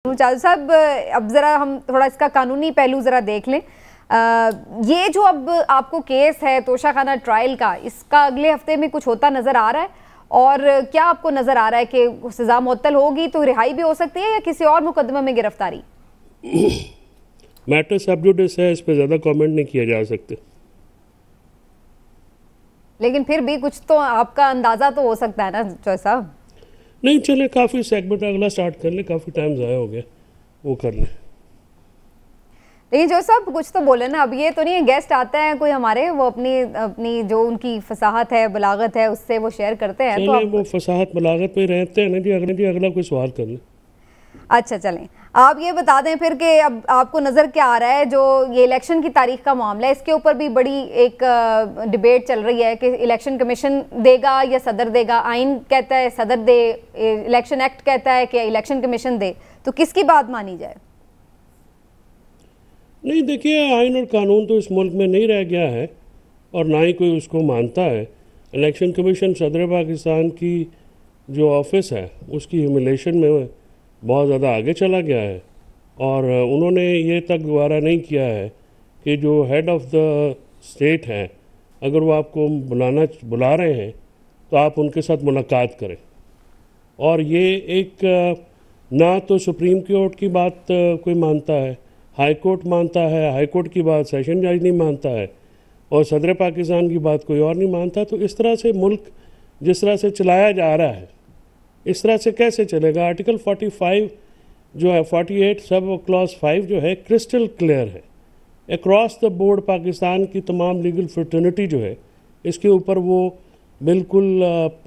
चाल साहब, अब ज़रा हम थोड़ा इसका कानूनी पहलू ज़रा देख लें। ये जो अब आपको केस है तोशा खाना ट्रायल का, इसका अगले हफ्ते में कुछ होता नज़र आ रहा है? और क्या आपको नज़र आ रहा है कि सज़ा मुअत्तल होगी तो रिहाई भी हो सकती है या किसी और मुकदमे में गिरफ्तारी? मैटर सब जुडिस है, इस पर ज़्यादा कमेंट नहीं किया जा सकते। लेकिन फिर भी कुछ तो आपका अंदाज़ा तो हो सकता है ना चौधरी साहब? नहीं, चले काफ़ी सेगमेंट अगला स्टार्ट कर ले, काफ़ी टाइम ज़ाया हो गया, वो कर लें। लेकिन जो साहब कुछ तो बोले ना, अब ये तो नहीं है गेस्ट आते हैं कोई हमारे, वो अपनी जो उनकी फसाहत है बलागत है उससे वो शेयर करते हैं, तो वो फसाहत बलागत पे रहते हैं ना जी। अगला कोई सवाल कर लें। अच्छा चलें, आप ये बता दें फिर कि अब आपको नज़र क्या आ रहा है जो ये इलेक्शन की तारीख का मामला है, इसके ऊपर भी बड़ी एक डिबेट चल रही है कि इलेक्शन कमीशन देगा या सदर देगा। आइन कहता है सदर दे, इलेक्शन एक्ट कहता है कि इलेक्शन कमीशन दे, तो किसकी बात मानी जाए? नहीं, देखिए, आइन और कानून तो इस मुल्क में नहीं रह गया है और ना ही कोई उसको मानता है। इलेक्शन कमीशन सदर पाकिस्तान की जो ऑफिस है उसकी ह्यूमिलेशन में बहुत ज़्यादा आगे चला गया है और उन्होंने ये तक गवारा नहीं किया है कि जो हेड ऑफ़ द स्टेट हैं, अगर वो आपको बुला रहे हैं तो आप उनके साथ मुलाकात करें। और ये एक ना तो सुप्रीम कोर्ट की बात कोई मानता है, हाई कोर्ट मानता है, हाई कोर्ट की बात सेशन जज नहीं मानता है और सदर पाकिस्तान की बात कोई और नहीं मानता। तो इस तरह से मुल्क जिस तरह से चलाया जा रहा है, इस तरह से कैसे चलेगा? आर्टिकल 45 जो है, 48 सब क्लॉज 5 जो है क्रिस्टल क्लियर है। अक्रॉस द बोर्ड पाकिस्तान की तमाम लीगल फ्रेटर्निटी जो है, इसके ऊपर वो बिल्कुल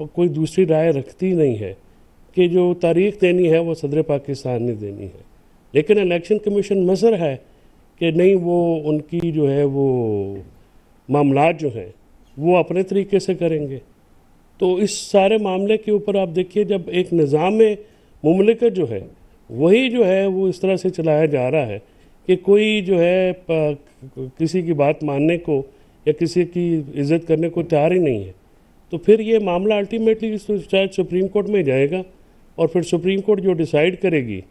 कोई दूसरी राय रखती नहीं है कि जो तारीख देनी है वो सदर पाकिस्तान ने देनी है। लेकिन इलेक्शन कमीशन मसर है कि नहीं, वो उनकी जो है वो मामलात जो हैं वो अपने तरीके से करेंगे। तो इस सारे मामले के ऊपर आप देखिए, जब एक निज़ाम मुमलिकत जो है वही जो है वो इस तरह से चलाया जा रहा है कि कोई जो है किसी की बात मानने को या किसी की इज़्ज़त करने को तैयार ही नहीं है, तो फिर ये मामला अल्टीमेटली शायद सुप्रीम कोर्ट में जाएगा और फिर सुप्रीम कोर्ट जो डिसाइड करेगी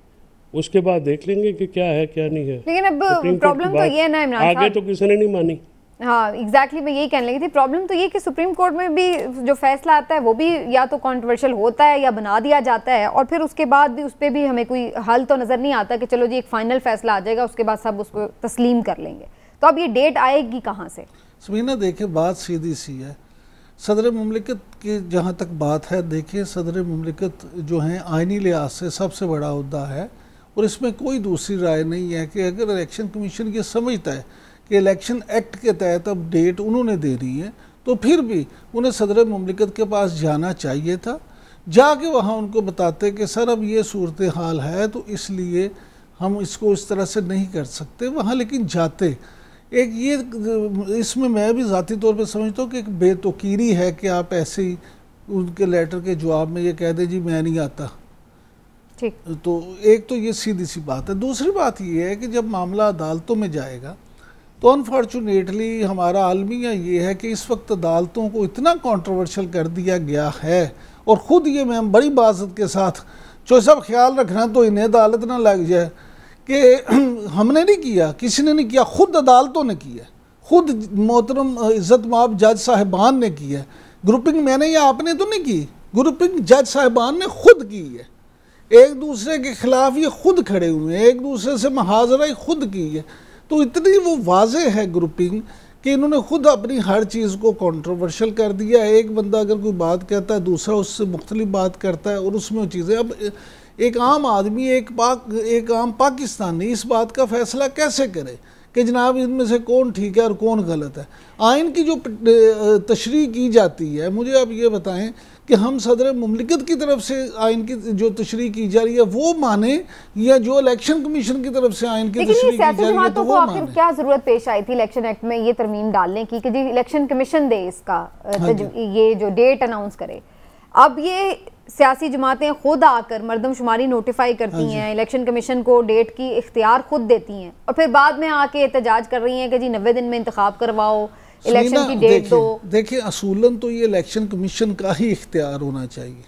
उसके बाद देख लेंगे कि क्या है क्या नहीं है। लेकिन अब प्रॉब्लम तो ये है ना इमरान साहब, आगे तो किसी ने नहीं मानी। हाँ एग्जैक्टली, मैं यही कहने लगी थी। प्रॉब्लम तो ये कि सुप्रीम कोर्ट में भी जो फैसला आता है वो भी या तो कंट्रोवर्शियल होता है या बना दिया जाता है और फिर उसके बाद भी उस पर भी हमें कोई हल तो नज़र नहीं आता कि चलो जी एक फाइनल फैसला आ जाएगा, उसके बाद सब उसको तस्लीम कर लेंगे। तो अब ये डेट आएगी कहाँ से? समीना, देखिए बात सीधी सी है। सदर मुमलिकत की जहाँ तक बात है, देखिए सदर मुमलिकत जो हैं आइनी लिहाज से सबसे बड़ा अहदा है और इसमें कोई दूसरी राय नहीं है कि अगर इलेक्शन कमीशन ये समझता है कि इलेक्शन एक्ट के तहत अब डेट उन्होंने दे दी है तो फिर भी उन्हें सदर मुमलिकत के पास जाना चाहिए था, जाके वहाँ उनको बताते कि सर अब ये सूरत हाल है तो इसलिए हम इसको इस तरह से नहीं कर सकते वहाँ, लेकिन जाते। एक ये इसमें मैं भी ज़ाती तौर पे समझता हूँ कि एक बेतौकीरी है कि आप ऐसे ही उनके लेटर के जवाब में ये कह दें जी मैं नहीं आता। ठीक, तो एक तो ये सीधी सी बात है। दूसरी बात ये है कि जब मामला अदालतों में जाएगा तो अनफॉर्चुनेटली हमारा आलमिया ये है कि इस वक्त अदालतों को इतना कंट्रोवर्शियल कर दिया गया है और ख़ुद ये मैं बड़ी बाज़त के साथ जो सब ख्याल रखना तो इन्हें अदालत ना लग जाए कि हमने नहीं किया, किसी ने नहीं किया, ख़ुद अदालतों ने किया, ख़ुद मोहतरम इज़्ज़त माब जज साहिबान ने किया। ग्रुपिंग मैंने या आपने तो नहीं की, ग्रुपिंग जज साहिबान ने खुद की है। एक दूसरे के ख़िलाफ़ ये खुद खड़े हुए हैं, एक दूसरे से मुहाज़रा खुद की है। तो इतनी वो वाज़े है ग्रुपिंग कि इन्होंने खुद अपनी हर चीज़ को कंट्रोवर्शियल कर दिया। एक बंदा अगर कोई बात कहता है दूसरा उससे मुख्तलिफ बात करता है और उसमें वो चीज़ें, अब एक आम आदमी एक आम पाकिस्तानी इस बात का फ़ैसला कैसे करे कि जनाब इनमें से कौन ठीक है और कौन गलत है? आइन की जो तशरीह की जाती है, मुझे आप ये बताएं कि हम सदर मुमलिकत की तरफ से आइन की जो तशरीह की जा रही है वो माने या जो इलेक्शन कमीशन की तरफ से आइन की तशरीह की जा रही है तो वो माने? क्या जरूरत पेश आई थी इलेक्शन एक्ट में ये तरमीम डालने की कि जी इलेक्शन कमीशन दे इसका ये जो डेट अनाउंस करे? अब ये सियासी जमातें खुद आकर मरदमशुमारी नोटिफाई करती हैं, इलेक्शन कमीशन को डेट की इख्तियार खुद देती हैं और फिर बाद में आके एहतजाज कर रही हैं कि जी 90 दिन में इंतखाब करवाओ, इलेक्शन की डेट दो। देखिए असूलन तो ये इलेक्शन कमीशन का ही इख्तियार होना चाहिए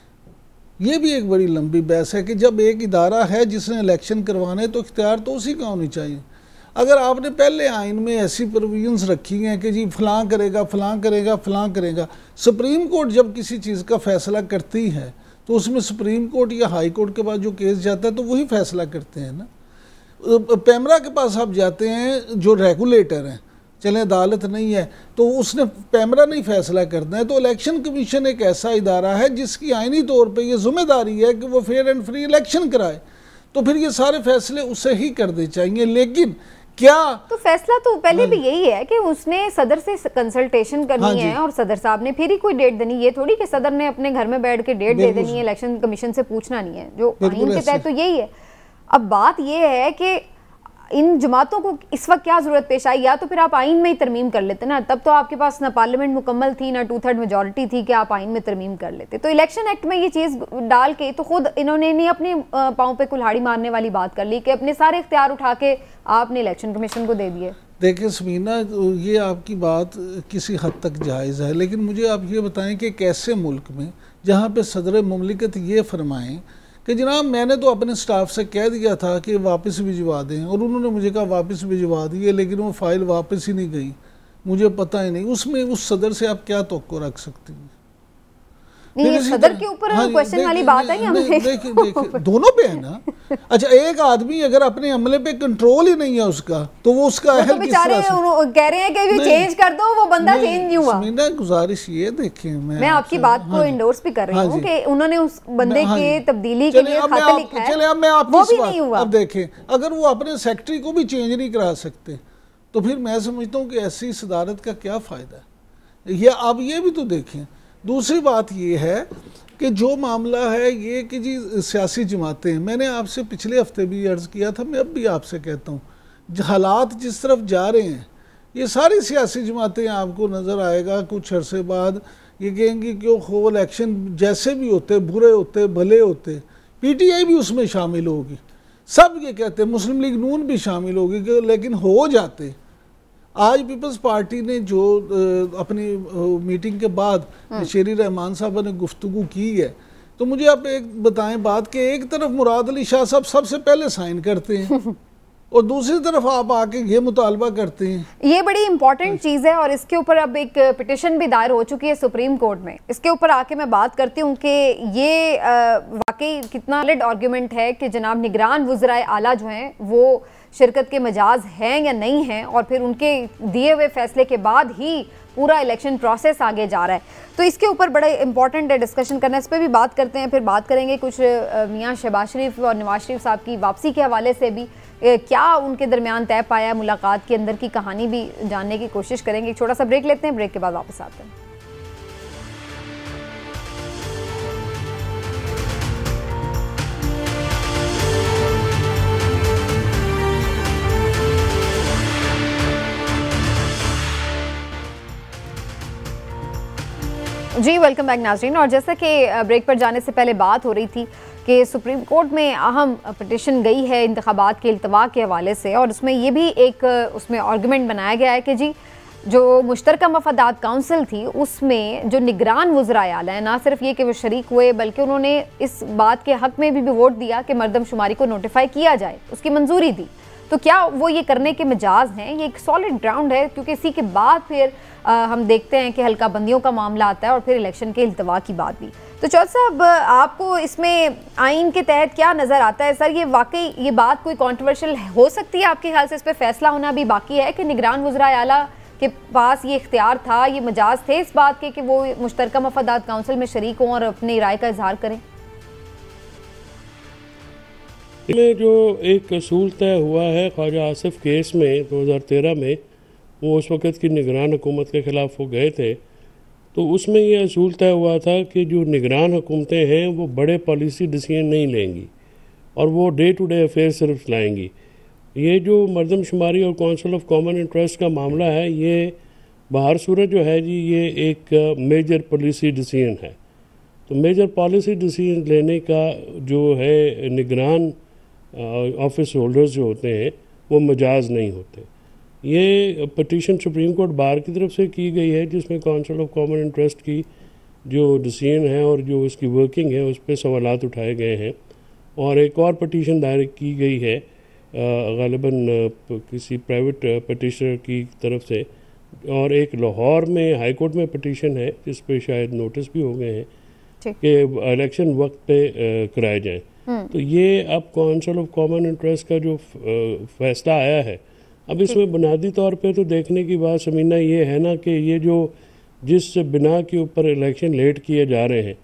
ये भी एक बड़ी लंबी बहस है कि जब एक इदारा है जिसने इलेक्शन करवाने तो इख्तियार तो उसी का होनी चाहिए। अगर आपने पहले आइन में ऐसी प्रोविजंस रखी हैं कि जी फलां करेगा, फलां करेगा, फलां करेगा, सुप्रीम कोर्ट जब किसी चीज़ का फैसला करती है तो उसमें सुप्रीम कोर्ट या हाई कोर्ट के पास जो केस जाता है तो वही फैसला करते हैं ना। पैमरा के पास आप जाते हैं जो रेगुलेटर हैं, चले अदालत नहीं है तो उसने पैमरा नहीं फैसला करना है, तो इलेक्शन कमीशन एक ऐसा इदारा है जिसकी आइनी तौर पे ये जिम्मेदारी है कि वो फेयर एंड फ्री इलेक्शन कराए, तो फिर ये सारे फैसले उसे ही करने चाहिए। लेकिन क्या तो फैसला तो पहले भी यही है कि उसने सदर से कंसल्टेशन करनी है और सदर साहब ने फिर ही कोई डेट देनी, ये थोड़ी कि सदर ने अपने घर में बैठ के डेट दे देनी है, इलेक्शन कमीशन से पूछना नहीं है, जो आइन के तहत तो यही है। अब बात ये है कि इन जमातों को इस वक्त क्या जरूरत पेश आई, या तो फिर आप आइन में ही तरमीम कर लेते ना, तब तो आपके पास ना पार्लियामेंट मुकम्मल थी ना 2/3 मेजॉरिटी थी कि आप आइन में तरमीम कर लेते। तो इलेक्शन एक्ट में ये चीज़ डाल के तो खुद इन्होंने नहीं अपने पाँव पे कुल्हाड़ी मारने वाली बात कर ली कि अपने सारे इख्तियार उठा के आपने इलेक्शन कमीशन को दे दिए। देखिए समीना, ये आपकी बात किसी हद तक जायज़ है, लेकिन मुझे आप ये बताएं कि कैसे मुल्क में जहाँ पे सदर मुमलिकत ये फरमाएं कि जनाब मैंने तो अपने स्टाफ से कह दिया था कि वापस भिजवा दें, और उन्होंने मुझे कहा वापस भिजवा दिए, लेकिन वो फ़ाइल वापस ही नहीं गई, मुझे पता ही नहीं, उसमें उस सदर से आप क्या तवक्को रख सकती हैं? नहीं, ये सदर के ऊपर क्वेश्चन वाली बात है। देखिए दोनों पे है ना। अच्छा, एक आदमी अगर अपने अमले पे कंट्रोल ही नहीं है उसका, तो वो उसका तो बेचारे कह रहे हैं कि चेंज कर दो, वो बंदा चेंज नहीं हुआ। मेरा गुजारिश ये देखिए, मैं आपकी बात को इंडोर्स भी कर रही हूँ कि उन्होंने उस बंदे के तब्दीली के लिए खत लिखा है, चले अब मैं वो भी नहीं हुआ। अब देखें, अगर वो अपने सेक्रेटरी को भी चेंज नहीं करा सकते तो फिर मैं समझता हूँ कि ऐसी सदारत का क्या फ़ायदा है। ये आप ये भी तो देखें। दूसरी बात ये है कि जो मामला है ये कि जी सियासी जमातें हैं, मैंने आपसे पिछले हफ्ते भी अर्ज़ किया था, मैं अब भी आपसे कहता हूँ, हालात जिस तरफ जा रहे हैं ये सारी सियासी जमातें आपको नज़र आएगा कुछ अरसे बाद ये कहेंगी कि वो इलेक्शन जैसे भी होते, बुरे होते, भले होते, PTI भी उसमें शामिल होगी, सब ये कहते हैं, मुस्लिम लीग नून भी शामिल होगी, लेकिन हो जाते। आज पीपल्स पार्टी ने जो अपनी मीटिंग के बाद शेरी रहमान साहब ने गुफ्तगू की है, तो मुझे आप एक बताएं बात कि एक तरफ मुराद अली शाह साहब सबसे पहले साइन करते हैं और दूसरी तरफ आप आके ये मुतालबा करते हैं। ये बड़ी इंपॉर्टेंट चीज़ है और इसके ऊपर अब एक पिटिशन भी दायर हो चुकी है सुप्रीम कोर्ट में। इसके ऊपर आके मैं बात करती हूँ कि ये वाकई कितना वैलिड आर्गूमेंट है कि जनाब निगरान वज़राए आला जो हैं वो शिरकत के मजाज हैं या नहीं हैं, और फिर उनके दिए हुए फैसले के बाद ही पूरा इलेक्शन प्रोसेस आगे जा रहा है। तो इसके ऊपर बड़ा इंपॉर्टेंट है डिस्कशन करना, इस पर भी बात करते हैं। फिर बात करेंगे कुछ मियाँ शहबाज शरीफ और नवाज शरीफ साहब की वापसी के हवाले से भी क्या उनके दरमियान तय पाया, मुलाकात के अंदर की कहानी भी जानने की कोशिश करेंगे। एक छोटा सा ब्रेक लेते हैं, ब्रेक के बाद वापस आते हैं। जी वेलकम बैक नाज़रीन। और जैसा कि ब्रेक पर जाने से पहले बात हो रही थी कि सुप्रीम कोर्ट में अहम पिटिशन गई है इंतखाबात के इल्तवा के हवाले से, और उसमें ये भी एक उसमें आर्गूमेंट बनाया गया है कि जी जो मुश्तरका मफादात काउंसिल थी उसमें जो निगरान वज़राए आला है, ना सिर्फ ये कि वो शरीक हुए बल्कि उन्होंने इस बात के हक़ में भी वोट दिया कि मरदमशुमारी को नोटिफाई किया जाए, उसकी मंजूरी दी। तो क्या वो ये करने के मिजाज हैं? ये एक सॉलिड ग्राउंड है, क्योंकि इसी के बाद फिर हम देखते हैं कि हल्का बंदियों का मामला आता है और फिर इलेक्शन के इल्तवा की बात भी। तो चौधरी साहब, आपको इसमें आइन के तहत क्या नज़र आता है? सर, ये वाकई ये बात कोई कॉन्ट्रोवर्शियल हो सकती है आपके ख्याल से? इस पर फैसला होना भी बाकी है कि निगरान वज़राए आला के पास ये इख्तियार था, ये मजाज थे इस बात के कि वो मुश्तरका मफादात काउंसिल में शरीक हों और अपनी राय का इजहार करें? में जो एक असूल तय हुआ है ख्वाजा आसिफ केस में 2013 में, वो उस वक़्त की निगरान हुकूमत के ख़िलाफ़ वो गए थे, तो उसमें ये असूल तय हुआ था कि जो निगरान हुकूमतें हैं वो बड़े पॉलिसी डिसीजन नहीं लेंगी और वो डे टू डे अफेयर सिर्फ लाएंगी। ये जो मरदमशुमारी और काउंसिल ऑफ कॉमन इंटरेस्ट का मामला है, ये बाहर सूरत जो है जी, ये एक मेजर पॉलिसी डिसीजन है। तो मेजर पॉलिसी डिसीजन लेने का जो है निगरान ऑफिस होल्डर्स जो होते हैं वो मजाज नहीं होते। ये पटिशन सुप्रीम कोर्ट बार की तरफ से की गई है जिसमें काउंसिल ऑफ कॉमन इंटरेस्ट की जो डिसीजन है और जो उसकी वर्किंग है उस पर सवालात उठाए गए हैं। और एक और पटिशन दायर की गई है ग़ालिबन किसी प्राइवेट पटिशनर की तरफ से, और एक लाहौर में हाई कोर्ट में पटिशन है जिस पे शायद नोटिस भी हो गए हैं कि इलेक्शन वक्त पे कराए जाएं। तो ये अब काउंसिल ऑफ कॉमन इंटरेस्ट का जो फैसला आया है, अब इसमें बुनियादी तौर पे तो देखने की बात समीना ये है ना कि ये जो जिस बिना के ऊपर इलेक्शन लेट किए जा रहे हैं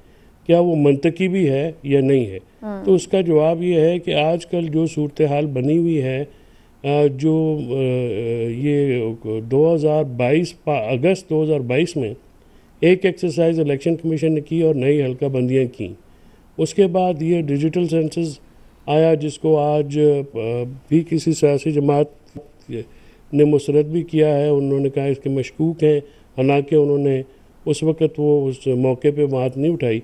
क्या वो मंतकी भी है या नहीं है। तो उसका जवाब ये है कि आजकल जो सूरत हाल बनी हुई है, जो ये 2022 अगस्त 2022 में एक एक्सरसाइज इलेक्शन कमीशन ने की और नई हल्का बंदियाँ की। उसके बाद ये डिजिटल सेंसस आया जिसको आज भी किसी सियासी जमात ने मुस्तरद भी किया है। उन्होंने कहा इसके मशकूक हैं, हालांकि उन्होंने उस वक़्त वो उस मौके पे बात नहीं उठाई।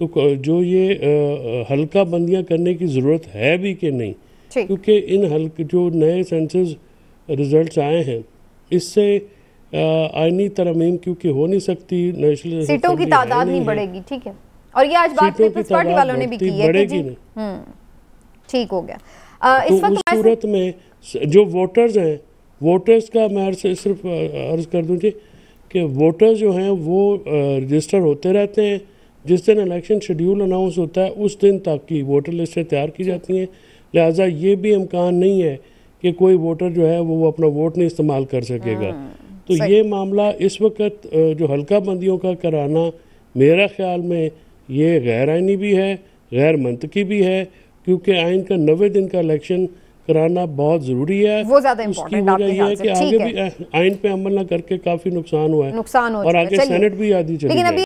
तो जो ये हल्का बंदियाँ करने की ज़रूरत है भी कि नहीं, क्योंकि इन हल्के जो नए सेंसस रिज़ल्ट्स आए हैं इससे आईनी तरमीम क्योंकि हो नहीं सकती, नेशनल सीटों की तादाद नहीं बढ़ेगी। ठीक है, और ये आज बात पीपल्स पार्टी वालों ने भी की है कि जी ठीक हो गया। तो उस सूरत में जो वोटर्स हैं, वोटर्स का मैं सिर्फ अर्ज कर दूँ जी कि वोटर्स जो हैं वो रजिस्टर होते रहते हैं। जिस दिन इलेक्शन शेड्यूल अनाउंस होता है उस दिन तक की वोटर लिस्टें तैयार की जाती हैं। लिहाजा ये भी इम्कान नहीं है कि कोई वोटर जो है वो अपना वोट नहीं इस्तेमाल कर सकेगा। तो ये मामला इस वक्त जो हल्का बंदियों का कराना मेरा ख्याल में ये गैर आइनी भी है, गैर मंतकी भी है, क्योंकि आइन का 90 दिन का इलेक्शन कराना बहुत ज़रूरी है। वो ज़्यादा उसकी वजह यह है कि आगे भी आइन पे अमल ना करके काफ़ी नुकसान हुआ है और आगे सेनेट भी आधी चली जाएगी।